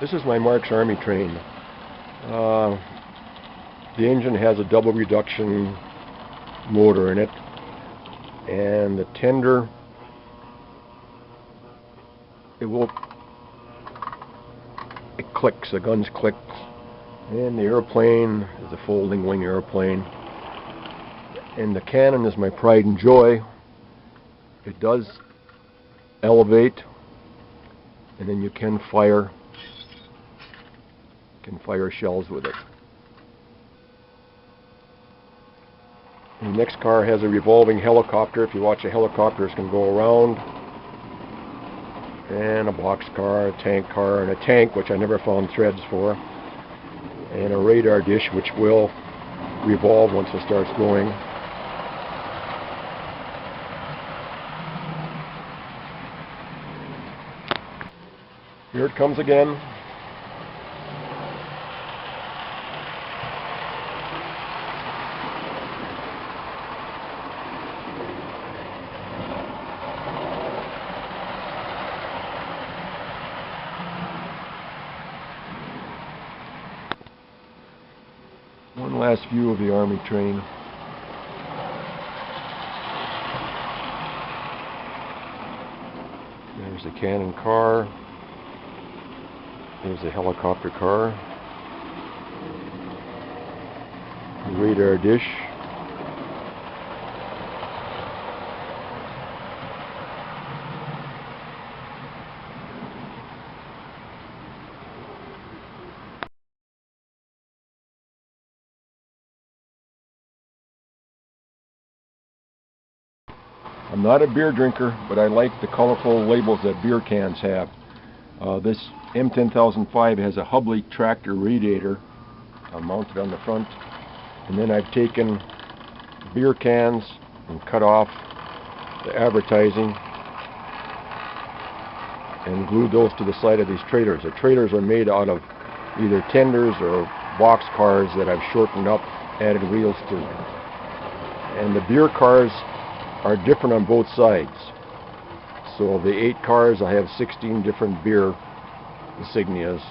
This is my Marx Army train. The engine has a double reduction motor in it, and the tender, it clicks, the guns click, and the airplane is a folding wing airplane, and the cannon is my pride and joy. It does elevate, and then you can fire shells with it. The next car has a revolving helicopter. If you watch, the helicopters can go around, and a boxcar, a tank car, and a tank, which I never found threads for, and a radar dish, which will revolve once it starts going. Here it comes again. One last view of the Army train. There's the cannon car. There's the helicopter car. The radar dish. I'm not a beer drinker, but I like the colorful labels that beer cans have. This M10005 has a Hubley tractor radiator mounted on the front, and then I've taken beer cans and cut off the advertising and glued those to the side of these trailers. The trailers are made out of either tenders or box cars that I've shortened up, added wheels to. And the beer cars are different on both sides. So of the 8 cars, I have 16 different beer insignias.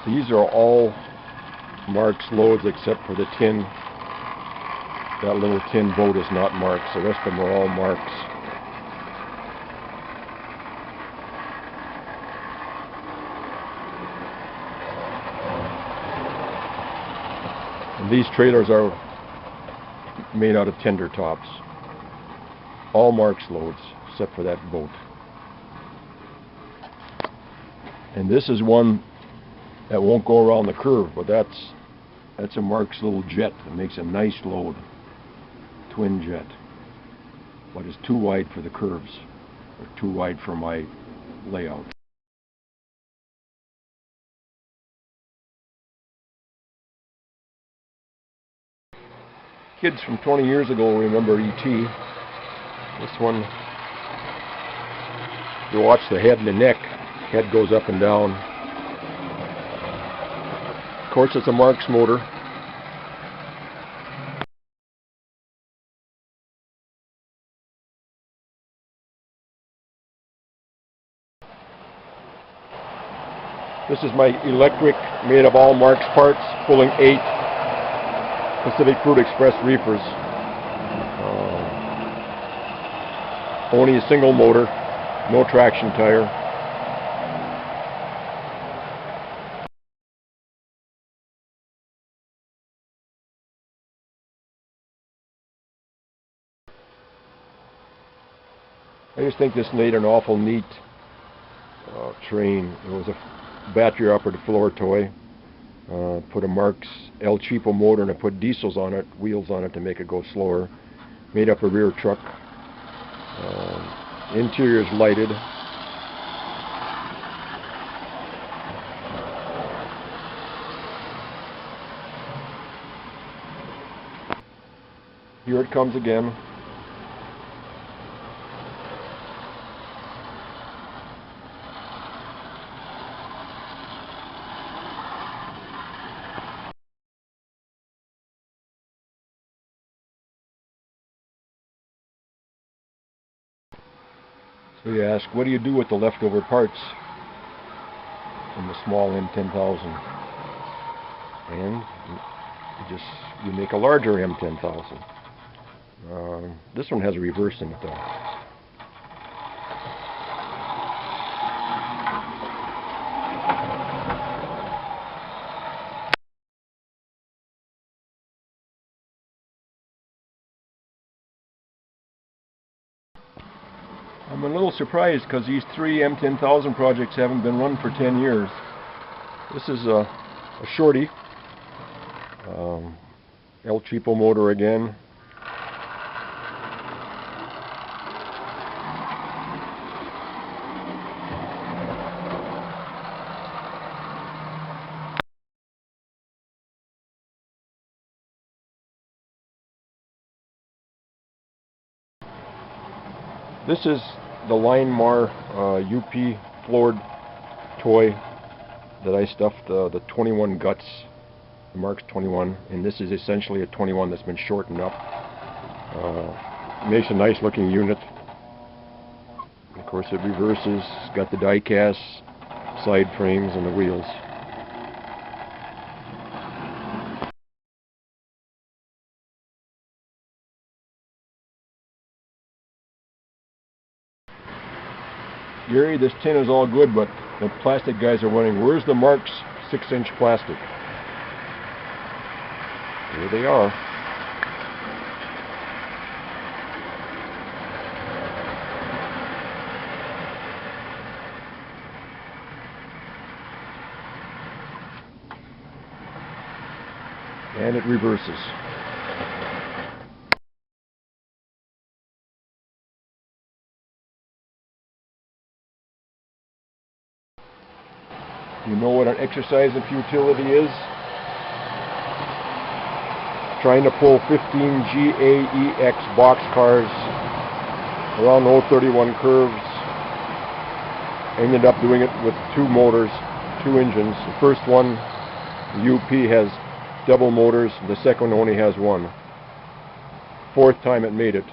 These are all Marx loads except for the tin. That little tin boat is not Marx. The rest of them are all Marx. And these trailers are made out of tender tops. All Marx loads except for that boat. And this is one that won't go around the curve, but that's a Marx little jet that makes a nice load. Twin jet. But it's too wide for the curves, or too wide for my layout. Kids from 20 years ago remember E.T. This one, you watch the head and the neck. Head goes up and down. Of course, it's a Marx motor. This is my electric, made of all Marx parts, pulling 8 Pacific Fruit Express reefers. Only a single motor, no traction tire. I just think this made an awful neat train. It was a battery operated floor toy. Put a Marx El Cheapo motor, and I put diesels on it, wheels on it to make it go slower. Made up a rear truck. Interior is lighted. Here it comes again. We ask, what do you do with the leftover parts from the small M10000? And you make a larger M10000. This one has a reverse in it though. I'm a little surprised because these three M10000 projects haven't been run for 10 years. This is a shorty, El Cheapo motor again. This is the Linemar UP floored toy that I stuffed the 21 guts, the Marx 21, and this is essentially a 21 that's been shortened up. Makes a nice looking unit. Of course it reverses, it's got the die cast side frames and the wheels. Gary, this tin is all good, but the plastic guys are wondering, where's the Marx 6-inch plastic? Here they are. And it reverses. You know what an exercise in futility is? Trying to pull 15 GAEX boxcars around the 031 curves. Ended up doing it with two motors, two engines. The first one, the UP, has double motors. The second one only has one. Fourth time it made it.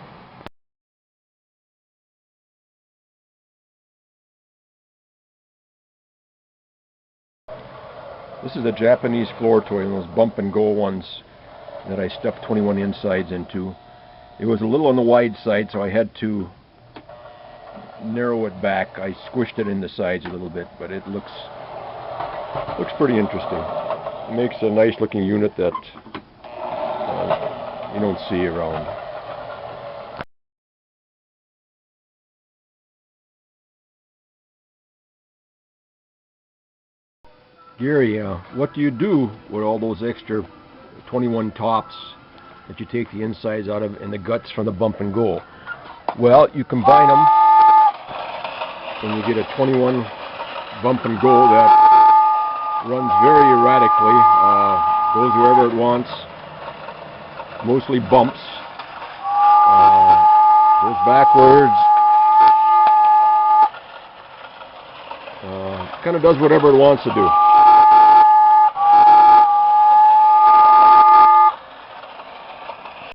This is a Japanese floor toy, those bump and go ones that I stuffed 21 insides into. It was a little on the wide side, so I had to narrow it back. I squished it in the sides a little bit, but it looks pretty interesting. It makes a nice looking unit that you don't see around. Gary, what do you do with all those extra 21 tops that you take the insides out of and the guts from the bump and go? Well, you combine them and you get a 21 bump and go that runs very erratically, goes wherever it wants, mostly bumps, goes backwards, kind of does whatever it wants to do.